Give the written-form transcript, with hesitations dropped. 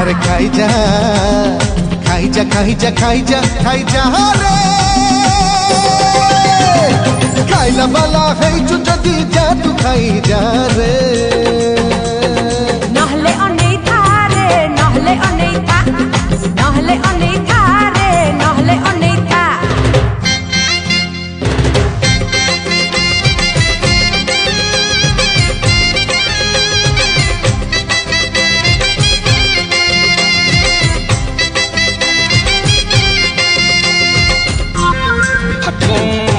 अरे खाई जा खाई जा खाई जा खाई जा खाई जा रे खाइला बाला है जदी जा तू खाई जा रे नहले अनेथा रे नहले अनेथा नहले अनेथा रे नहले अनेथा Hot